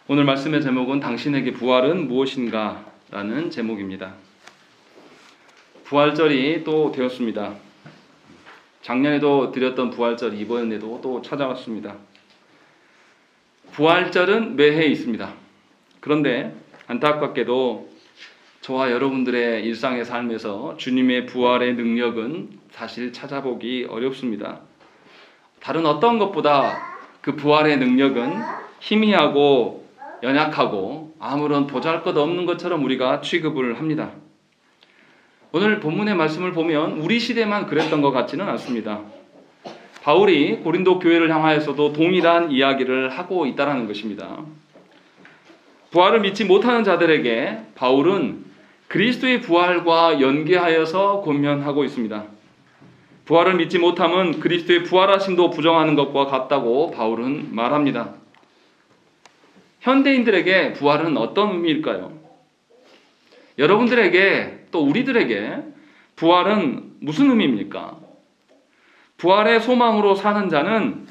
오늘 말씀의 제목은 당신에게 부활은 무엇인가? 라는 제목입니다. 부활절이 또 되었습니다. 작년에도 드렸던 부활절이 이번에도 또 찾아왔습니다. 부활절은 매해 있습니다. 그런데 안타깝게도 저와 여러분들의 일상의 삶에서 주님의 부활의 능력은 사실 찾아보기 어렵습니다. 다른 어떤 것보다 그 부활의 능력은 희미하고 연약하고 아무런 보잘것없는 것처럼 우리가 취급을 합니다. 오늘 본문의 말씀을 보면 우리 시대만 그랬던 것 같지는 않습니다. 바울이 고린도 교회를 향하여서도 동일한 이야기를 하고 있다는 것입니다. 부활을 믿지 못하는 자들에게 바울은 그리스도의 부활과 연계하여서 권면하고 있습니다. 부활을 믿지 못함은 그리스도의 부활하심도 부정하는 것과 같다고 바울은 말합니다. 현대인들에게 부활은 어떤 의미일까요? 여러분들에게 또 우리들에게 부활은 무슨 의미입니까? 부활의 소망으로 사는 자는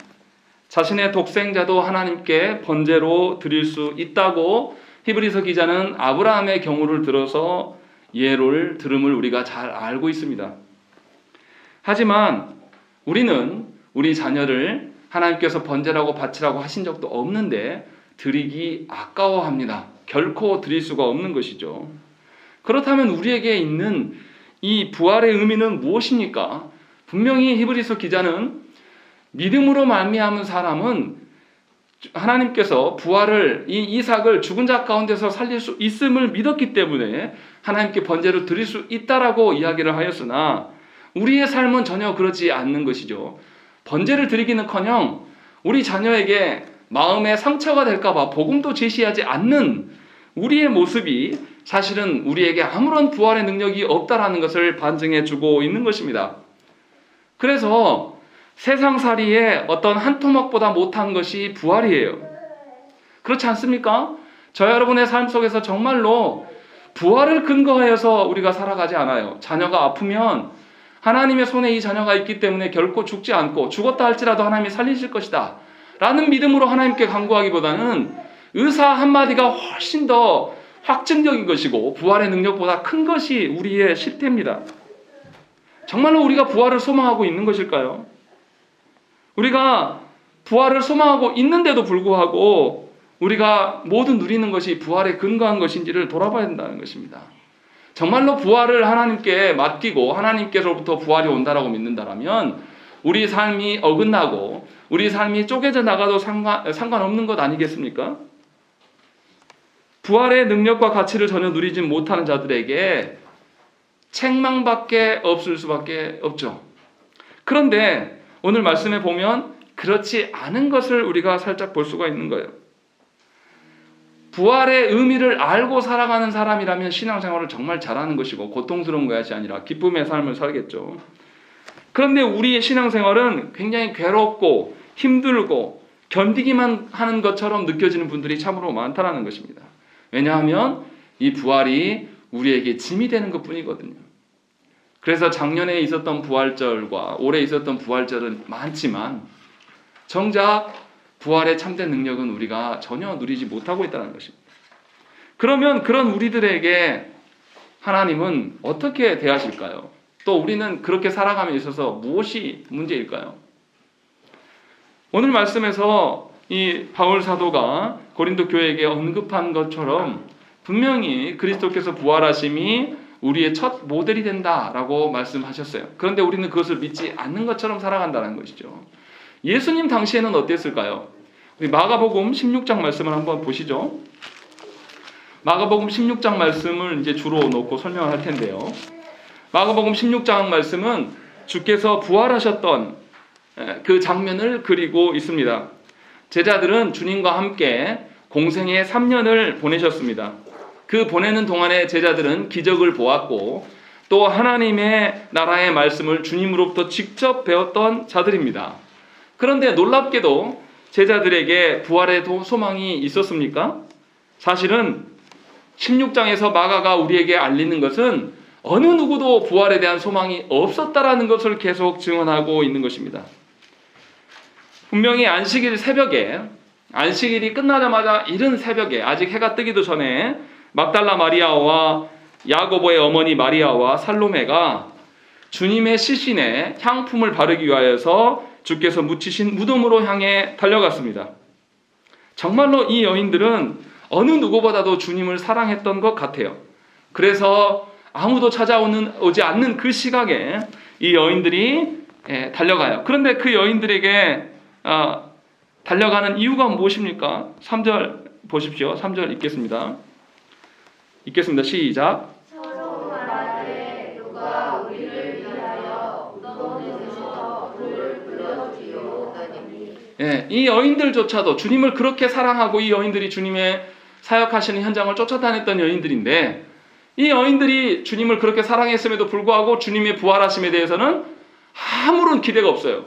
자신의 독생자도 하나님께 번제로 드릴 수 있다고 히브리서 기자는 아브라함의 경우를 들어서 예를 들음을 우리가 잘 알고 있습니다. 하지만 우리는 우리 자녀를 하나님께서 번제라고 바치라고 하신 적도 없는데 드리기 아까워합니다. 결코 드릴 수가 없는 것이죠. 그렇다면 우리에게 있는 이 부활의 의미는 무엇입니까? 분명히 히브리서 기자는 믿음으로 말미암은 사람은 하나님께서 부활을 이 이삭을 죽은 자 가운데서 살릴 수 있음을 믿었기 때문에 하나님께 번제를 드릴 수 있다라고 이야기를 하였으나 우리의 삶은 전혀 그렇지 않는 것이죠. 번제를 드리기는커녕 우리 자녀에게 마음에 상처가 될까봐 복음도 제시하지 않는 우리의 모습이 사실은 우리에게 아무런 부활의 능력이 없다라는 것을 반증해 주고 있는 것입니다. 그래서 세상살이의 어떤 한 토막보다 못한 것이 부활이에요. 그렇지 않습니까? 저 여러분의 삶 속에서 정말로 부활을 근거하여서 우리가 살아가지 않아요. 자녀가 아프면 하나님의 손에 이 자녀가 있기 때문에 결코 죽지 않고 죽었다 할지라도 하나님이 살리실 것이다 라는 믿음으로 하나님께 간구하기보다는 의사 한마디가 훨씬 더 확증적인 것이고 부활의 능력보다 큰 것이 우리의 실태입니다. 정말로 우리가 부활을 소망하고 있는 것일까요? 우리가 부활을 소망하고 있는데도 불구하고 우리가 모두 누리는 것이 부활에 근거한 것인지를 돌아봐야 된다는 것입니다. 정말로 부활을 하나님께 맡기고 하나님께로부터 부활이 온다라고 믿는다라면 우리 삶이 어긋나고 우리 삶이 쪼개져 나가도 상관없는 것 아니겠습니까? 부활의 능력과 가치를 전혀 누리지 못하는 자들에게 책망밖에 없을 수밖에 없죠. 그런데 오늘 말씀에 보면 그렇지 않은 것을 우리가 살짝 볼 수가 있는 거예요. 부활의 의미를 알고 살아가는 사람이라면 신앙생활을 정말 잘하는 것이고 고통스러운 것이 아니라 기쁨의 삶을 살겠죠. 그런데 우리의 신앙생활은 굉장히 괴롭고 힘들고 견디기만 하는 것처럼 느껴지는 분들이 참으로 많다는 것입니다. 왜냐하면 이 부활이 우리에게 짐이 되는 것뿐이거든요. 그래서 작년에 있었던 부활절과 올해 있었던 부활절은 많지만 정작 부활의 참된 능력은 우리가 전혀 누리지 못하고 있다는 것입니다. 그러면 그런 우리들에게 하나님은 어떻게 대하실까요? 또 우리는 그렇게 살아감에 있어서 무엇이 문제일까요? 오늘 말씀에서 이 바울 사도가 고린도 교회에게 언급한 것처럼 분명히 그리스도께서 부활하심이 우리의 첫 모델이 된다라고 말씀하셨어요. 그런데 우리는 그것을 믿지 않는 것처럼 살아간다는 것이죠. 예수님 당시에는 어땠을까요? 우리 마가복음 16장 말씀을 한번 보시죠. 마가복음 16장 말씀을 이제 주로 놓고 설명을 할 텐데요. 마가복음 16장 말씀은 주께서 부활하셨던 그 장면을 그리고 있습니다. 제자들은 주님과 함께 공생의 3년을 보내셨습니다. 그 보내는 동안에 제자들은 기적을 보았고 또 하나님의 나라의 말씀을 주님으로부터 직접 배웠던 자들입니다. 그런데 놀랍게도 제자들에게 부활의 소망이 있었습니까? 사실은 16장에서 마가가 우리에게 알리는 것은 어느 누구도 부활에 대한 소망이 없었다라는 것을 계속 증언하고 있는 것입니다. 분명히 안식일 새벽에 안식일이 끝나자마자 이른 새벽에 아직 해가 뜨기도 전에 막달라 마리아와 야고보의 어머니 마리아와 살로메가 주님의 시신에 향품을 바르기 위하여서 주께서 묻히신 무덤으로 향해 달려갔습니다. 정말로 이 여인들은 어느 누구보다도 주님을 사랑했던 것 같아요. 그래서 아무도 찾아오지 않는 그 시각에 이 여인들이 달려가요. 그런데 그 여인들에게 달려가는 이유가 무엇입니까? 3절 보십시오. 3절 읽겠습니다. 시작. 서로 말하되 누가 우리를 위하여 무덤에서 돌을 굴려주리오 하니. 이 여인들조차도 주님을 그렇게 사랑하고 이 여인들이 주님의 사역하시는 현장을 쫓아다녔던 여인들인데 이 여인들이 주님을 그렇게 사랑했음에도 불구하고 주님의 부활하심에 대해서는 아무런 기대가 없어요.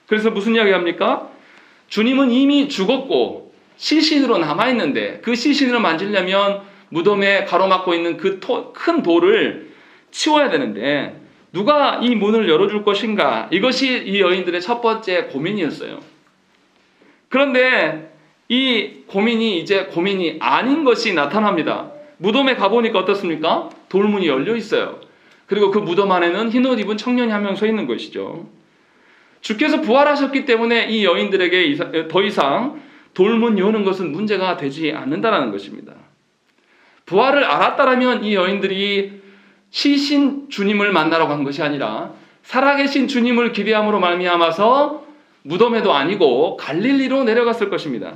그래서 무슨 이야기 합니까? 주님은 이미 죽었고 시신으로 남아있는데 그 시신을 만지려면 무덤에 가로막고 있는 그 큰 돌을 치워야 되는데 누가 이 문을 열어줄 것인가? 이것이 이 여인들의 첫 번째 고민이었어요. 그런데 이 고민이 이제 고민이 아닌 것이 나타납니다. 무덤에 가보니까 어떻습니까? 돌문이 열려 있어요. 그리고 그 무덤 안에는 흰옷 입은 청년이 한 명 서 있는 것이죠. 주께서 부활하셨기 때문에 이 여인들에게 더 이상 돌문 여는 것은 문제가 되지 않는다는 것입니다. 부활을 알았다라면 이 여인들이 시신 주님을 만나러 간 것이 아니라 살아계신 주님을 기대함으로 말미암아서 무덤에도 아니고 갈릴리로 내려갔을 것입니다.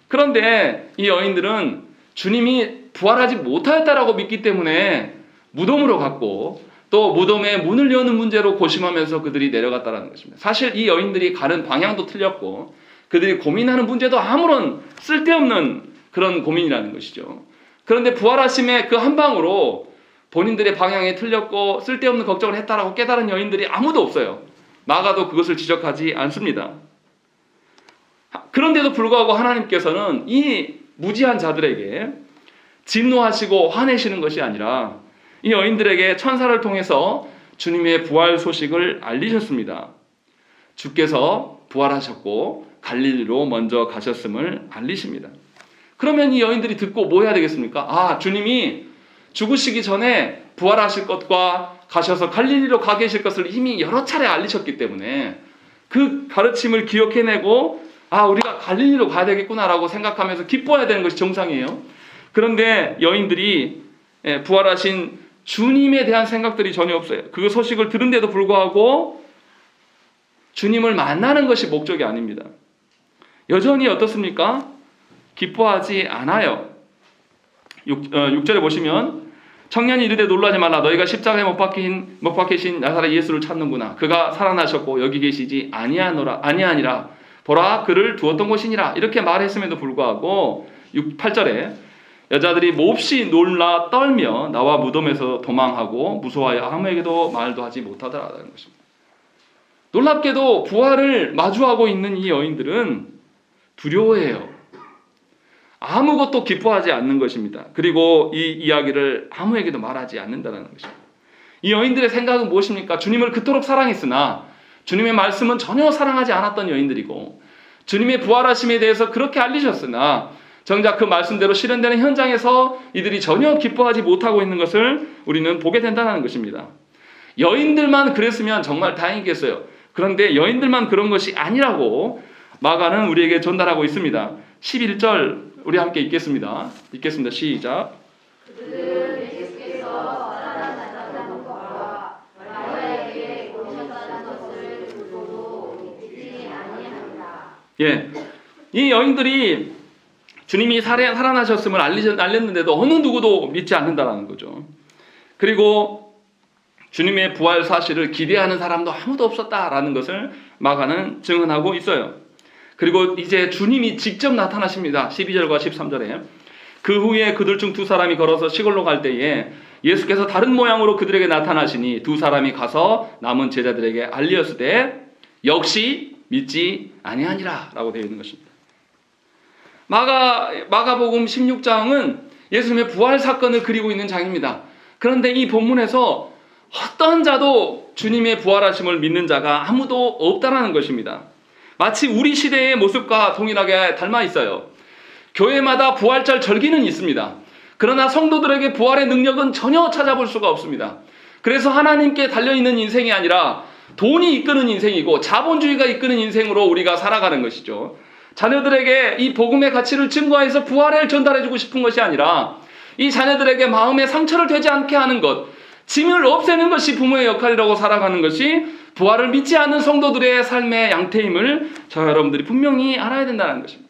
그런데 이 여인들은 주님이 부활하지 못하였다라고 믿기 때문에 무덤으로 갔고 또 무덤에 문을 여는 문제로 고심하면서 그들이 내려갔다는 것입니다. 사실 이 여인들이 가는 방향도 틀렸고 그들이 고민하는 문제도 아무런 쓸데없는 그런 고민이라는 것이죠. 그런데 부활하심의 그 한 방으로 본인들의 방향이 틀렸고 쓸데없는 걱정을 했다라고 깨달은 여인들이 아무도 없어요. 마가도 그것을 지적하지 않습니다. 그런데도 불구하고 하나님께서는 이 무지한 자들에게 진노하시고 화내시는 것이 아니라 이 여인들에게 천사를 통해서 주님의 부활 소식을 알리셨습니다. 주께서 부활하셨고 갈릴리로 먼저 가셨음을 알리십니다. 그러면 이 여인들이 듣고 뭐 해야 되겠습니까? 주님이 죽으시기 전에 부활하실 것과 가셔서 갈릴리로 가 계실 것을 이미 여러 차례 알리셨기 때문에 그 가르침을 기억해내고 우리가 갈릴리로 가야 되겠구나라고 생각하면서 기뻐해야 되는 것이 정상이에요. 그런데 여인들이 부활하신 주님에 대한 생각들이 전혀 없어요. 그 소식을 들은데도 불구하고 주님을 만나는 것이 목적이 아닙니다. 여전히 어떻습니까? 기뻐하지 않아요. 6절에 보시면 청년이 이르되 놀라지 말라. 너희가 십자가에 못 박히신 나사렛 예수를 찾는구나. 그가 살아나셨고 여기 계시지 아니하니라. 보라 그를 두었던 곳이니라. 이렇게 말했음에도 불구하고 8절에 여자들이 몹시 놀라 떨며 나와 무덤에서 도망하고 무서워하여 아무에게도 말도 하지 못하더라라는 것입니다. 놀랍게도 부활을 마주하고 있는 이 여인들은 두려워해요. 아무것도 기뻐하지 않는 것입니다. 그리고 이 이야기를 아무에게도 말하지 않는다는 것입니다. 이 여인들의 생각은 무엇입니까? 주님을 그토록 사랑했으나 주님의 말씀은 전혀 사랑하지 않았던 여인들이고 주님의 부활하심에 대해서 그렇게 알리셨으나 정작 그 말씀대로 실현되는 현장에서 이들이 전혀 기뻐하지 못하고 있는 것을 우리는 보게 된다는 것입니다. 여인들만 그랬으면 정말 다행이겠어요. 그런데 여인들만 그런 것이 아니라고 마가는 우리에게 전달하고 있습니다. 11절 우리 함께 읽겠습니다. 시작. 그들은 예수께서 살아나셨다는 것과 마리아에게 오셨다는 것을 듣고도 믿지 아니한다. 이 여인들이 주님이 살아나셨음을 알렸는데도 어느 누구도 믿지 않는다는 거죠. 그리고 주님의 부활 사실을 기대하는 사람도 아무도 없었다라는 것을 마가는 증언하고 있어요. 그리고 이제 주님이 직접 나타나십니다. 12절과 13절에 그 후에 그들 중 두 사람이 걸어서 시골로 갈 때에 예수께서 다른 모양으로 그들에게 나타나시니 두 사람이 가서 남은 제자들에게 알리었을 때 역시 믿지 아니하니라 라고 되어 있는 것입니다. 마가복음 16장은 예수님의 부활 사건을 그리고 있는 장입니다. 그런데 이 본문에서 어떤 자도 주님의 부활하심을 믿는 자가 아무도 없다라는 것입니다. 마치 우리 시대의 모습과 동일하게 닮아 있어요. 교회마다 부활절 절기는 있습니다. 그러나 성도들에게 부활의 능력은 전혀 찾아볼 수가 없습니다. 그래서 하나님께 달려있는 인생이 아니라 돈이 이끄는 인생이고 자본주의가 이끄는 인생으로 우리가 살아가는 것이죠. 자녀들에게 이 복음의 가치를 증거해서 부활을 전달해주고 싶은 것이 아니라 이 자녀들에게 마음의 상처를 되지 않게 하는 것, 짐을 없애는 것이 부모의 역할이라고 살아가는 것이 부활을 믿지 않는 성도들의 삶의 양태임을 저와 여러분들이 분명히 알아야 된다는 것입니다.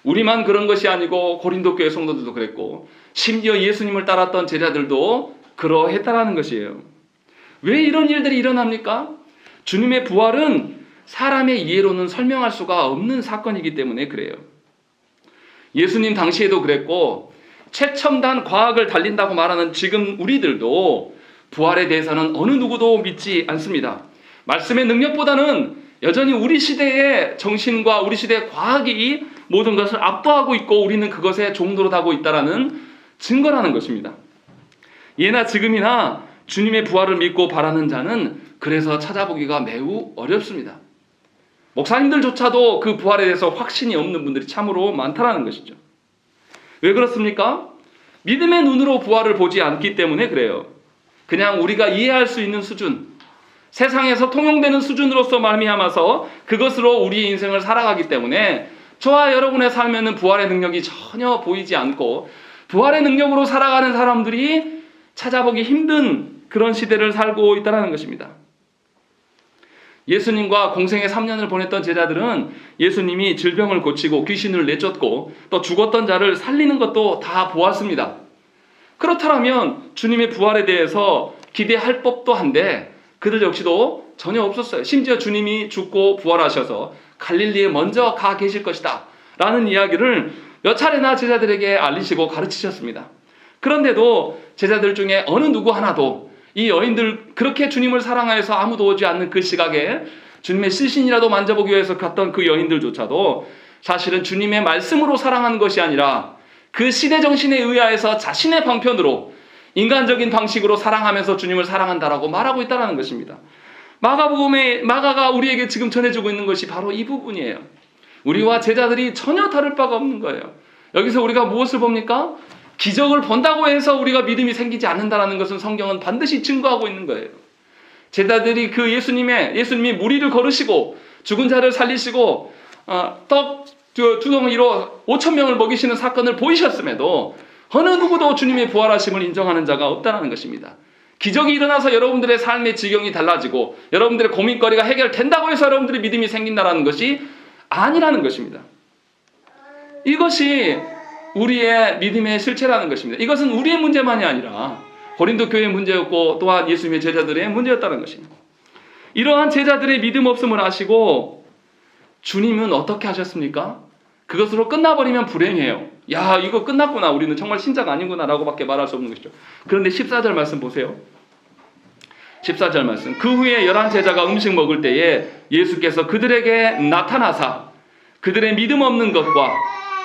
우리만 그런 것이 아니고 고린도 교회 성도들도 그랬고 심지어 예수님을 따랐던 제자들도 그러했다라는 것이에요. 왜 이런 일들이 일어납니까? 주님의 부활은 사람의 이해로는 설명할 수가 없는 사건이기 때문에 그래요. 예수님 당시에도 그랬고 최첨단 과학을 달린다고 말하는 지금 우리들도 부활에 대해서는 어느 누구도 믿지 않습니다. 말씀의 능력보다는 여전히 우리 시대의 정신과 우리 시대의 과학이 모든 것을 압도하고 있고 우리는 그것에 종노릇하고 있다는 증거라는 것입니다. 예나 지금이나 주님의 부활을 믿고 바라는 자는 그래서 찾아보기가 매우 어렵습니다. 목사님들조차도 그 부활에 대해서 확신이 없는 분들이 참으로 많다는 것이죠. 왜 그렇습니까? 믿음의 눈으로 부활을 보지 않기 때문에 그래요. 그냥 우리가 이해할 수 있는 수준, 세상에서 통용되는 수준으로서 말미암아서 그것으로 우리의 인생을 살아가기 때문에 저와 여러분의 삶에는 부활의 능력이 전혀 보이지 않고 부활의 능력으로 살아가는 사람들이 찾아보기 힘든 그런 시대를 살고 있다는 것입니다. 예수님과 공생의 3년을 보냈던 제자들은 예수님이 질병을 고치고 귀신을 내쫓고 또 죽었던 자를 살리는 것도 다 보았습니다. 그렇다면 주님의 부활에 대해서 기대할 법도 한데 그들 역시도 전혀 없었어요. 심지어 주님이 죽고 부활하셔서 갈릴리에 먼저 가 계실 것이다 라는 이야기를 몇 차례나 제자들에게 알리시고 가르치셨습니다. 그런데도 제자들 중에 어느 누구 하나도 이 여인들 그렇게 주님을 사랑하여서 아무도 오지 않는 그 시각에 주님의 시신이라도 만져보기 위해서 갔던 그 여인들조차도 사실은 주님의 말씀으로 사랑한 것이 아니라 그 시대 정신에 의하여서 자신의 방편으로 인간적인 방식으로 사랑하면서 주님을 사랑한다라고 말하고 있다는 것입니다. 마가가 우리에게 지금 전해주고 있는 것이 바로 이 부분이에요. 우리와 제자들이 전혀 다를 바가 없는 거예요. 여기서 우리가 무엇을 봅니까? 기적을 본다고 해서 우리가 믿음이 생기지 않는다는 것은 성경은 반드시 증거하고 있는 거예요. 제자들이 그 예수님이 무리를 걸으시고 죽은 자를 살리시고 떡 두 덩이로 5,000명을 먹이시는 사건을 보이셨음에도 어느 누구도 주님의 부활하심을 인정하는 자가 없다는 것입니다. 기적이 일어나서 여러분들의 삶의 지경이 달라지고 여러분들의 고민거리가 해결된다고 해서 여러분들의 믿음이 생긴다는 것이 아니라는 것입니다. 이것이 우리의 믿음의 실체라는 것입니다. 이것은 우리의 문제만이 아니라 고린도 교회의 문제였고 또한 예수님의 제자들의 문제였다는 것입니다. 이러한 제자들의 믿음 없음을 아시고 주님은 어떻게 하셨습니까? 그것으로 끝나버리면 불행해요. 야, 이거 끝났구나. 우리는 정말 신자가 아니구나 라고 밖에 말할 수 없는 것이죠. 그런데 14절 말씀 보세요. 14절 말씀. 그 후에 11제자가 음식 먹을 때에 예수께서 그들에게 나타나사 그들의 믿음 없는 것과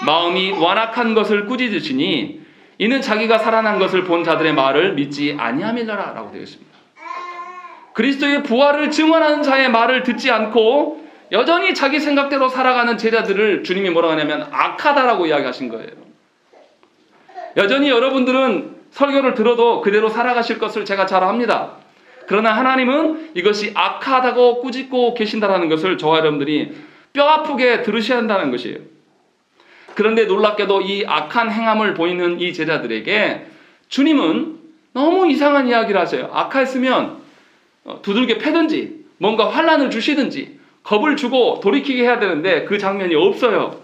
마음이 완악한 것을 꾸짖으시니 이는 자기가 살아난 것을 본 자들의 말을 믿지 아니함이라 라고 되어 있습니다. 그리스도의 부활을 증언하는 자의 말을 듣지 않고 여전히 자기 생각대로 살아가는 제자들을 주님이 뭐라고 하냐면 악하다라고 이야기하신 거예요. 여전히 여러분들은 설교를 들어도 그대로 살아가실 것을 제가 잘 압니다. 그러나 하나님은 이것이 악하다고 꾸짖고 계신다는 것을 저와 여러분들이 뼈아프게 들으셔야 한다는 것이에요. 그런데 놀랍게도 이 악한 행함을 보이는 이 제자들에게 주님은 너무 이상한 이야기를 하세요. 악했으면 두들겨 패든지 뭔가 환난을 주시든지 겁을 주고 돌이키게 해야 되는데 그 장면이 없어요.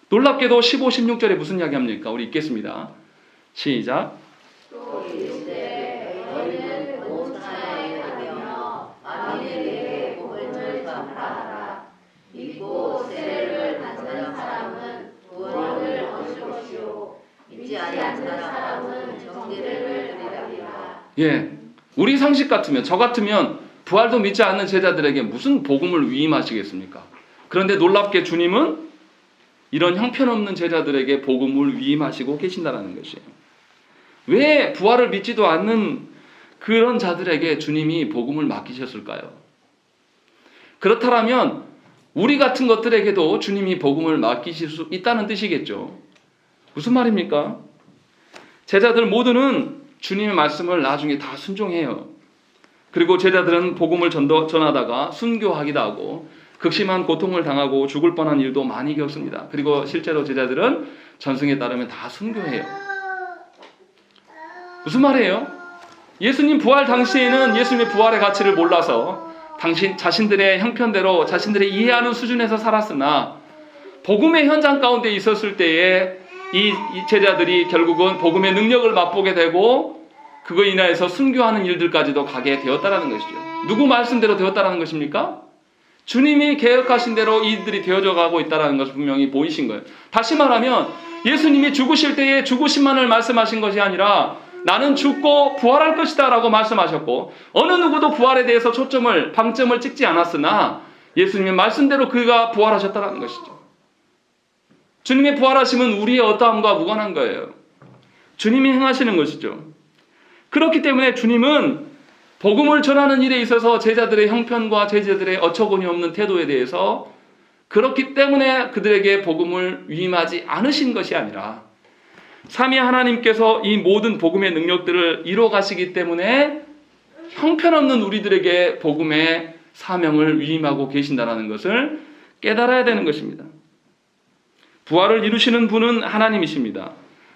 놀랍게도 15, 16절에 무슨 이야기 합니까? 우리 읽겠습니다. 시작. 또 이르시되 너희는 온 천하에 다니며 만민에게 복음을 전하라. 믿고 세례를 받는 사람은 구원을 얻을 것이요 믿지 않는 사람은 정죄를 받으리라. 예, 우리 상식 같으면 저 같으면 부활도 믿지 않는 제자들에게 무슨 복음을 위임하시겠습니까? 그런데 놀랍게 주님은 이런 형편없는 제자들에게 복음을 위임하시고 계신다는 것이에요. 왜 부활을 믿지도 않는 그런 자들에게 주님이 복음을 맡기셨을까요? 그렇다면 우리 같은 것들에게도 주님이 복음을 맡기실 수 있다는 뜻이겠죠. 무슨 말입니까? 제자들 모두는 주님의 말씀을 나중에 다 순종해요. 그리고 제자들은 복음을 전하다가 순교하기도 하고 극심한 고통을 당하고 죽을 뻔한 일도 많이 겪습니다. 그리고 실제로 제자들은 전승에 따르면 다 순교해요. 무슨 말이에요? 예수님 부활 당시에는 예수님의 부활의 가치를 몰라서 자신들의 형편대로 자신들이 이해하는 수준에서 살았으나 복음의 현장 가운데 있었을 때에 이 제자들이 결국은 복음의 능력을 맛보게 되고 그거 인하여서 순교하는 일들까지도 가게 되었다라는 것이죠. 누구 말씀대로 되었다라는 것입니까? 주님이 계획하신 대로 이들이 되어져 가고 있다는 것을 분명히 보이신 거예요. 다시 말하면 예수님이 죽으실 때에 죽으심만을 말씀하신 것이 아니라 나는 죽고 부활할 것이다 라고 말씀하셨고 어느 누구도 부활에 대해서 방점을 찍지 않았으나 예수님의 말씀대로 그가 부활하셨다는 것이죠. 주님의 부활하심은 우리의 어떠함과 무관한 거예요. 주님이 행하시는 것이죠. 그렇기 때문에 주님은 복음을 전하는 일에 있어서 제자들의 형편과 제자들의 어처구니 없는 태도에 대해서 그렇기 때문에 그들에게 복음을 위임하지 않으신 것이 아니라 삼위 하나님께서 이 모든 복음의 능력들을 이뤄 가시기 때문에 형편없는 우리들에게 복음의 사명을 위임하고 계신다는 것을 깨달아야 되는 것입니다. 부활을 이루시는 분은 하나님이십니다.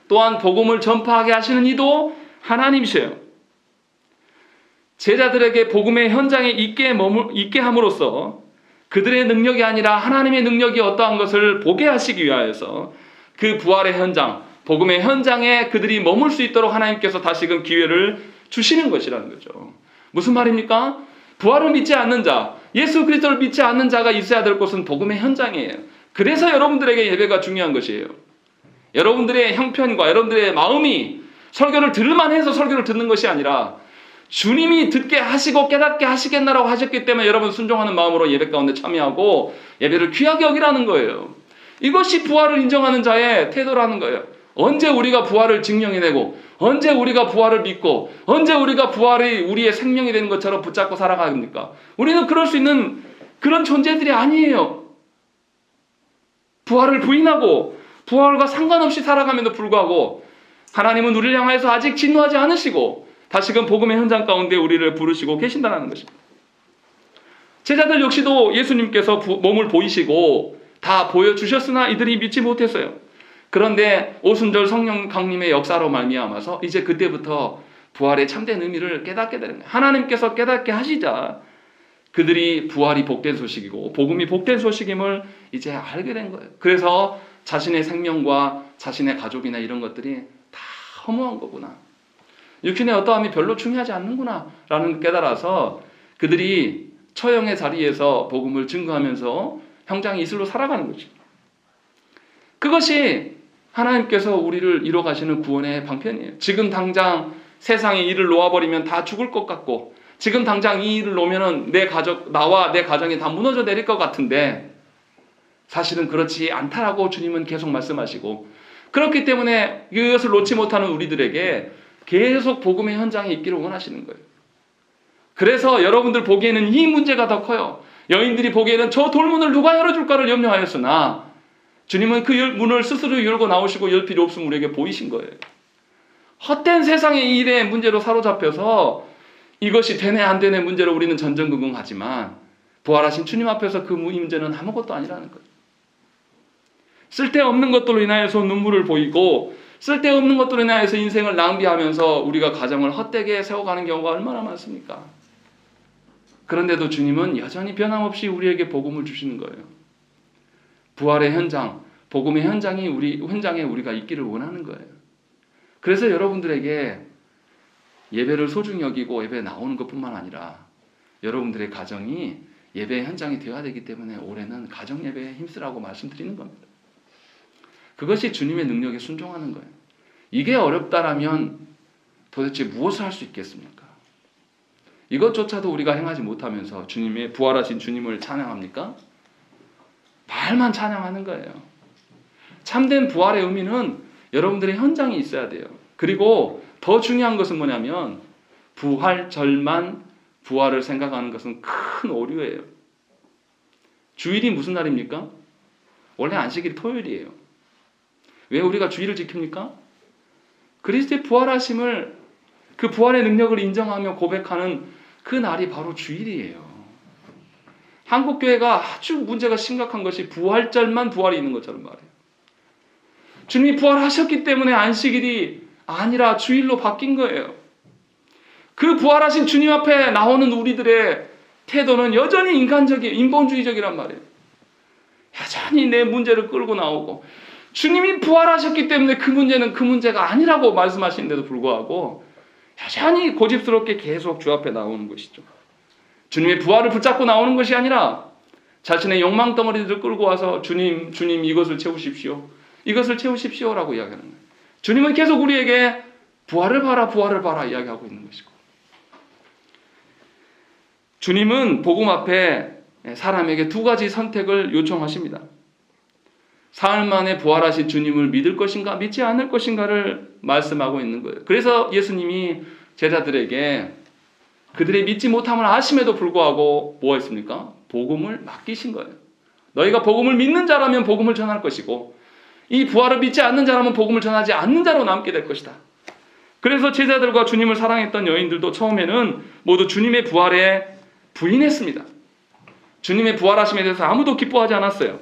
또한 복음을 전파하게 하시는 이도 하나님이세요. 제자들에게 복음의 현장에 있게 함으로써 그들의 능력이 아니라 하나님의 능력이 어떠한 것을 보게 하시기 위하여서 그 부활의 현장, 복음의 현장에 그들이 머물 수 있도록 하나님께서 다시금 기회를 주시는 것이라는 거죠. 무슨 말입니까? 부활을 믿지 않는 자, 예수 그리스도를 믿지 않는 자가 있어야 될 곳은 복음의 현장이에요. 그래서 여러분들에게 예배가 중요한 것이에요. 여러분들의 형편과 여러분들의 마음이 설교를 들을만 해서 설교를 듣는 것이 아니라 주님이 듣게 하시고 깨닫게 하시겠나라고 하셨기 때문에 여러분 순종하는 마음으로 예배 가운데 참여하고 예배를 귀하게 여기라는 거예요. 이것이 부활을 인정하는 자의 태도라는 거예요. 언제 우리가 부활을 증명해내고 언제 우리가 부활을 믿고 언제 우리가 부활이 우리의 생명이 되는 것처럼 붙잡고 살아갑니까? 우리는 그럴 수 있는 그런 존재들이 아니에요. 부활을 부인하고 부활과 상관없이 살아감에도 불구하고 하나님은 우리를 향해서 아직 진노하지 않으시고 다시금 복음의 현장 가운데 우리를 부르시고 계신다는 것입니다. 제자들 역시도 예수님께서 몸을 보이시고 다 보여주셨으나 이들이 믿지 못했어요. 그런데 오순절 성령 강림의 역사로 말미암아서 이제 그때부터 부활의 참된 의미를 깨닫게 되는 거예요. 하나님께서 깨닫게 하시자 그들이 부활이 복된 소식이고 복음이 복된 소식임을 이제 알게 된 거예요. 그래서 자신의 생명과 자신의 가족이나 이런 것들이 다 허무한 거구나. 육신의 어떠함이 별로 중요하지 않는구나 라는 걸 깨달아서 그들이 처형의 자리에서 복음을 증거하면서 형장이 이슬로 살아가는 거죠. 그것이 하나님께서 우리를 이뤄 가시는 구원의 방편이에요. 지금 당장 세상에 일을 놓아버리면 다 죽을 것 같고 지금 당장 이 일을 놓으면 나와 내 가정이 다 무너져 내릴 것 같은데 사실은 그렇지 않다라고 주님은 계속 말씀하시고 그렇기 때문에 이것을 놓지 못하는 우리들에게 계속 복음의 현장에 있기를 원하시는 거예요. 그래서 여러분들 보기에는 이 문제가 더 커요. 여인들이 보기에는 저 돌문을 누가 열어줄까를 염려하였으나 주님은 그 문을 스스로 열고 나오시고 열 필요 없음 우리에게 보이신 거예요. 헛된 세상의 일에 문제로 사로잡혀서 이것이 되네 안 되네 문제로 우리는 전전긍긍하지만 부활하신 주님 앞에서 그 문제는 아무것도 아니라는 거예요. 쓸데없는 것들로 인하여서 눈물을 보이고 쓸데없는 것들로 인하여서 인생을 낭비하면서 우리가 가정을 헛되게 세워가는 경우가 얼마나 많습니까? 그런데도 주님은 여전히 변함없이 우리에게 복음을 주시는 거예요. 부활의 현장, 복음의 현장에 우리가 있기를 원하는 거예요. 그래서 여러분들에게 예배를 소중히 여기고 예배에 나오는 것뿐만 아니라 여러분들의 가정이 예배의 현장이 되어야 되기 때문에 올해는 가정 예배에 힘쓰라고 말씀드리는 겁니다. 그것이 주님의 능력에 순종하는 거예요. 이게 어렵다라면 도대체 무엇을 할 수 있겠습니까? 이것조차도 우리가 행하지 못하면서 주님의 부활하신 주님을 찬양합니까? 말만 찬양하는 거예요. 참된 부활의 의미는 여러분들의 현장에 있어야 돼요. 그리고 더 중요한 것은 뭐냐면 부활절만 부활을 생각하는 것은 큰 오류예요. 주일이 무슨 날입니까? 원래 안식일이 토요일이에요. 왜 우리가 주일을 지킵니까? 그리스도의 부활하심을, 그 부활의 능력을 인정하며 고백하는 그 날이 바로 주일이에요. 한국교회가 아주 문제가 심각한 것이 부활절만 부활이 있는 것처럼 말해요. 주님이 부활하셨기 때문에 안식일이 아니라 주일로 바뀐 거예요. 그 부활하신 주님 앞에 나오는 우리들의 태도는 여전히 인간적이에요. 인본주의적이란 말이에요. 여전히 내 문제를 끌고 나오고, 주님이 부활하셨기 때문에 그 문제는 그 문제가 아니라고 말씀하시는데도 불구하고 여전히 고집스럽게 계속 주 앞에 나오는 것이죠. 주님의 부활을 붙잡고 나오는 것이 아니라 자신의 욕망 덩어리들을 끌고 와서 주님 이것을 채우십시오. 이것을 채우십시오라고 이야기하는 거예요. 주님은 계속 우리에게 부활을 봐라 이야기하고 있는 것이고, 주님은 복음 앞에 사람에게 두 가지 선택을 요청하십니다. 사흘 만에 부활하신 주님을 믿을 것인가 믿지 않을 것인가를 말씀하고 있는 거예요. 그래서 예수님이 제자들에게 그들의 믿지 못함을 아심에도 불구하고 뭐 했습니까? 복음을 맡기신 거예요. 너희가 복음을 믿는 자라면 복음을 전할 것이고, 이 부활을 믿지 않는 자라면 복음을 전하지 않는 자로 남게 될 것이다. 그래서 제자들과 주님을 사랑했던 여인들도 처음에는 모두 주님의 부활에 부인했습니다. 주님의 부활하심에 대해서 아무도 기뻐하지 않았어요.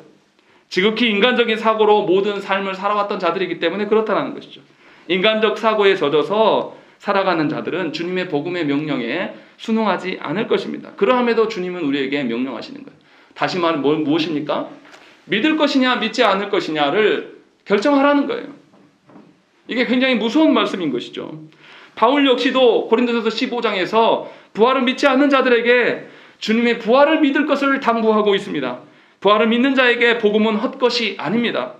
지극히 인간적인 사고로 모든 삶을 살아왔던 자들이기 때문에 그렇다는 것이죠. 인간적 사고에 젖어서 살아가는 자들은 주님의 복음의 명령에 순응하지 않을 것입니다. 그러함에도 주님은 우리에게 명령하시는 거예요. 다시 말하면 무엇입니까? 믿을 것이냐 믿지 않을 것이냐를 결정하라는 거예요. 이게 굉장히 무서운 말씀인 것이죠. 바울 역시도 고린도전서 15장에서 부활을 믿지 않는 자들에게 주님의 부활을 믿을 것을 당부하고 있습니다. 부활을 믿는 자에게 복음은 헛것이 아닙니다.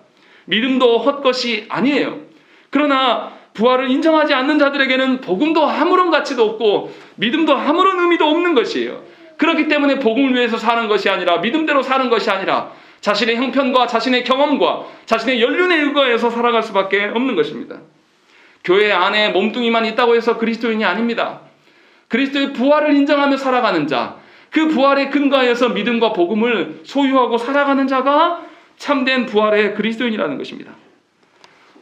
믿음도 헛것이 아니에요. 그러나 부활을 인정하지 않는 자들에게는 복음도 아무런 가치도 없고 믿음도 아무런 의미도 없는 것이에요. 그렇기 때문에 복음을 위해서 사는 것이 아니라, 믿음대로 사는 것이 아니라 자신의 형편과 자신의 경험과 자신의 연륜에 의거해서 살아갈 수밖에 없는 것입니다. 교회 안에 몸뚱이만 있다고 해서 그리스도인이 아닙니다. 그리스도의 부활을 인정하며 살아가는 자, 그 부활에 근거하여서 믿음과 복음을 소유하고 살아가는 자가 참된 부활의 그리스도인이라는 것입니다.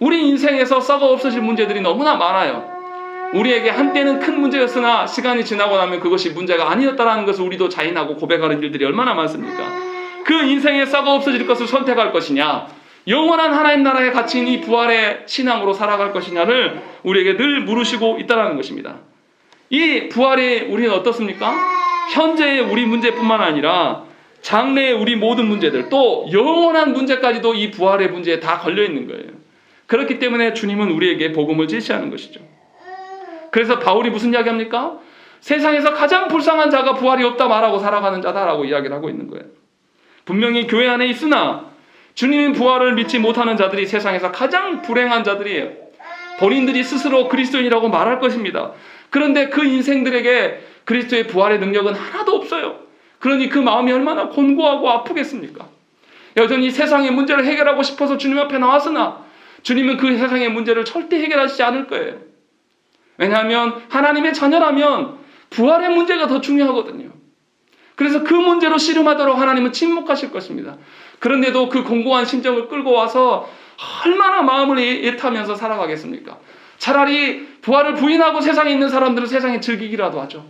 우리 인생에서 썩어 없어질 문제들이 너무나 많아요. 우리에게 한때는 큰 문제였으나 시간이 지나고 나면 그것이 문제가 아니었다는 것을 우리도 자인하고 고백하는 일들이 얼마나 많습니까? 그 인생에 썩어 없어질 것을 선택할 것이냐, 영원한 하나님 나라의 가치인 이 부활의 신앙으로 살아갈 것이냐를 우리에게 늘 물으시고 있다는 것입니다. 이 부활이 우리는 어떻습니까? 현재의 우리 문제뿐만 아니라 장래의 우리 모든 문제들, 또 영원한 문제까지도 이 부활의 문제에 다 걸려있는 거예요. 그렇기 때문에 주님은 우리에게 복음을 제시하는 것이죠. 그래서 바울이 무슨 이야기합니까? 세상에서 가장 불쌍한 자가 부활이 없다 말하고 살아가는 자다라고 이야기를 하고 있는 거예요. 분명히 교회 안에 있으나 주님의 부활을 믿지 못하는 자들이 세상에서 가장 불행한 자들이에요. 본인들이 스스로 그리스도인이라고 말할 것입니다. 그런데 그 인생들에게 그리스도의 부활의 능력은 하나도 없어요. 그러니 그 마음이 얼마나 곤고하고 아프겠습니까? 여전히 세상의 문제를 해결하고 싶어서 주님 앞에 나왔으나 주님은 그 세상의 문제를 절대 해결하시지 않을 거예요. 왜냐하면 하나님의 자녀라면 부활의 문제가 더 중요하거든요. 그래서 그 문제로 씨름하도록 하나님은 침묵하실 것입니다. 그런데도 그 공고한 심정을 끌고 와서 얼마나 마음을 애타면서 살아가겠습니까? 차라리 부활을 부인하고 세상에 있는 사람들은 세상에 즐기기라도 하죠.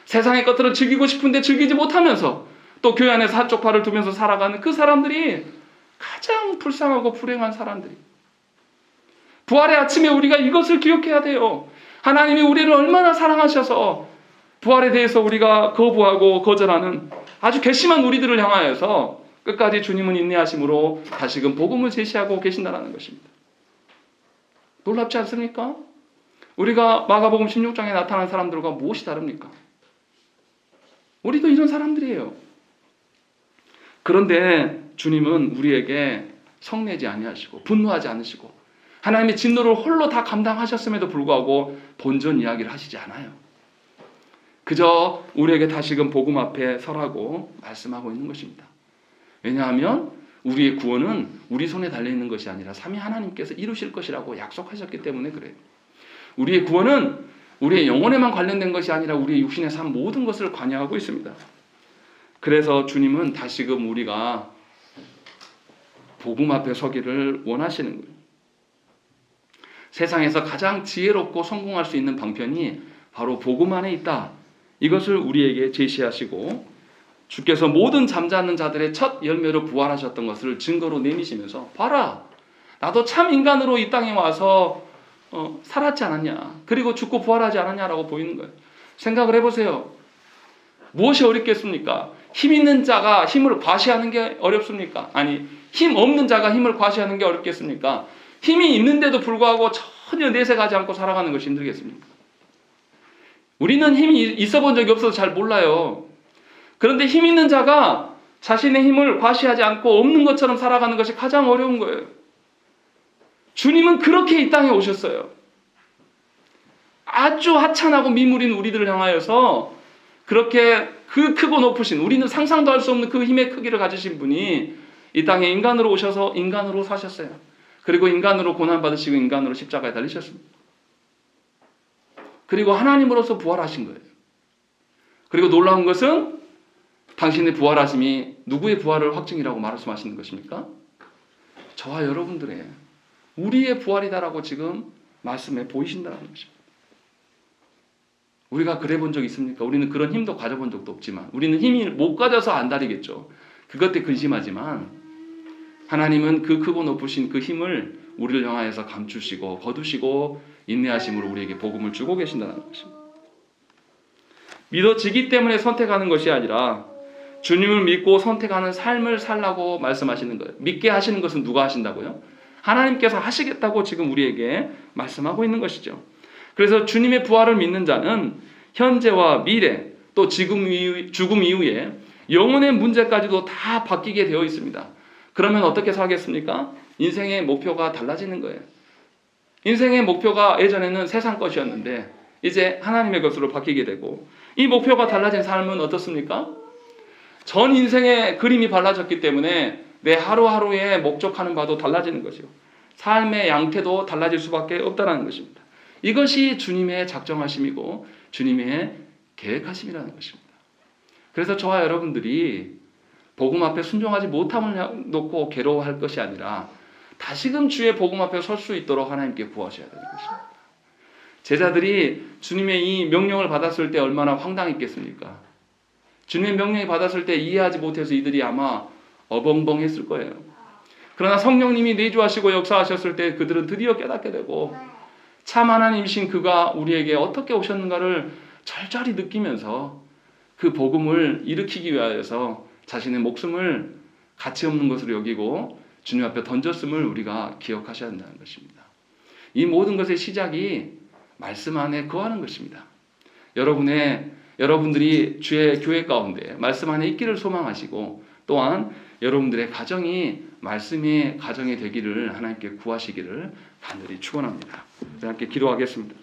세상의 것들을 즐기고 싶은데 즐기지 못하면서 또 교회 안에서 한쪽 팔을 두면서 살아가는 그 사람들이 가장 불쌍하고 불행한 사람들이. 부활의 아침에 우리가 이것을 기억해야 돼요. 하나님이 우리를 얼마나 사랑하셔서 부활에 대해서 우리가 거부하고 거절하는 아주 괘씸한 우리들을 향하여서 끝까지 주님은 인내하심으로 다시금 복음을 제시하고 계신다는 것입니다. 놀랍지 않습니까? 우리가 마가복음 16장에 나타난 사람들과 무엇이 다릅니까? 우리도 이런 사람들이에요. 그런데 주님은 우리에게 성내지 아니하시고 분노하지 않으시고 하나님의 진노를 홀로 다 감당하셨음에도 불구하고 본전 이야기를 하시지 않아요. 그저 우리에게 다시금 복음 앞에 서라고 말씀하고 있는 것입니다. 왜냐하면 우리의 구원은 우리 손에 달려있는 것이 아니라 삼위 하나님께서 이루실 것이라고 약속하셨기 때문에 그래요. 우리의 구원은 우리의 영혼에만 관련된 것이 아니라 우리의 육신의 삶 모든 것을 관여하고 있습니다. 그래서 주님은 다시금 우리가 복음 앞에 서기를 원하시는 거예요. 세상에서 가장 지혜롭고 성공할 수 있는 방편이 바로 복음 안에 있다. 이것을 우리에게 제시하시고 주께서 모든 잠자는 자들의 첫 열매로 부활하셨던 것을 증거로 내미시면서 봐라, 나도 참 인간으로 이 땅에 와서 살았지 않았냐, 그리고 죽고 부활하지 않았냐라고 보이는 거예요. 생각을 해보세요. 무엇이 어렵겠습니까? 힘 있는 자가 힘을 과시하는 게 어렵습니까? 아니, 힘 없는 자가 힘을 과시하는 게 어렵겠습니까? 힘이 있는데도 불구하고 전혀 내색하지 않고 살아가는 것이 힘들겠습니까? 우리는 힘이 있어 본 적이 없어서 잘 몰라요. 그런데 힘 있는 자가 자신의 힘을 과시하지 않고 없는 것처럼 살아가는 것이 가장 어려운 거예요. 주님은 그렇게 이 땅에 오셨어요. 아주 하찮고 미물인 우리들을 향하여서 그렇게 그 크고 높으신, 우리는 상상도 할 수 없는 그 힘의 크기를 가지신 분이 이 땅에 인간으로 오셔서 인간으로 사셨어요. 그리고 인간으로 고난받으시고 인간으로 십자가에 달리셨습니다. 그리고 하나님으로서 부활하신 거예요. 그리고 놀라운 것은 당신의 부활하심이 누구의 부활을 확증이라고 말씀하시는 것입니까? 저와 여러분들의, 우리의 부활이다라고 지금 말씀해 보이신다는 것입니다. 우리가 그래 본 적 있습니까? 우리는 그런 힘도 가져본 적도 없지만, 우리는 힘이 못 가져서 안달이겠죠. 그것 때문에 근심하지만, 하나님은 그 크고 높으신 그 힘을 우리를 향하여서 감추시고 거두시고 인내하심으로 우리에게 복음을 주고 계신다는 것입니다. 믿어지기 때문에 선택하는 것이 아니라 주님을 믿고 선택하는 삶을 살라고 말씀하시는 거예요. 믿게 하시는 것은 누가 하신다고요? 하나님께서 하시겠다고 지금 우리에게 말씀하고 있는 것이죠. 그래서 주님의 부활을 믿는 자는 현재와 미래, 또 죽음 이후에 영혼의 문제까지도 다 바뀌게 되어 있습니다. 그러면 어떻게 살겠습니까? 인생의 목표가 달라지는 거예요. 인생의 목표가 예전에는 세상 것이었는데 이제 하나님의 것으로 바뀌게 되고, 이 목표가 달라진 삶은 어떻습니까? 전 인생의 그림이 달라졌기 때문에 내 하루하루의 목적하는 바도 달라지는 것이고 삶의 양태도 달라질 수밖에 없다는 것입니다. 이것이 주님의 작정하심이고 주님의 계획하심이라는 것입니다. 그래서 저와 여러분들이 복음 앞에 순종하지 못함을 놓고 괴로워할 것이 아니라 다시금 주의 복음 앞에 설 수 있도록 하나님께 구하셔야 되는 것입니다. 제자들이 주님의 이 명령을 받았을 때 얼마나 황당했겠습니까? 주님의 명령을 받았을 때 이해하지 못해서 이들이 아마 어벙벙했을 거예요. 그러나 성령님이 내주하시고 역사하셨을 때 그들은 드디어 깨닫게 되고 참 하나님이신 그가 우리에게 어떻게 오셨는가를 절절히 느끼면서 그 복음을 일으키기 위하여서 자신의 목숨을 가치 없는 것으로 여기고 주님 앞에 던졌음을 우리가 기억하셔야 한다는 것입니다. 이 모든 것의 시작이 말씀 안에 거하는 것입니다. 여러분들이 주의 교회 가운데 말씀 안에 있기를 소망하시고 또한 여러분들의 가정이 말씀의 가정이 되기를 하나님께 구하시기를 간절히 축원합니다. 함께 기도하겠습니다.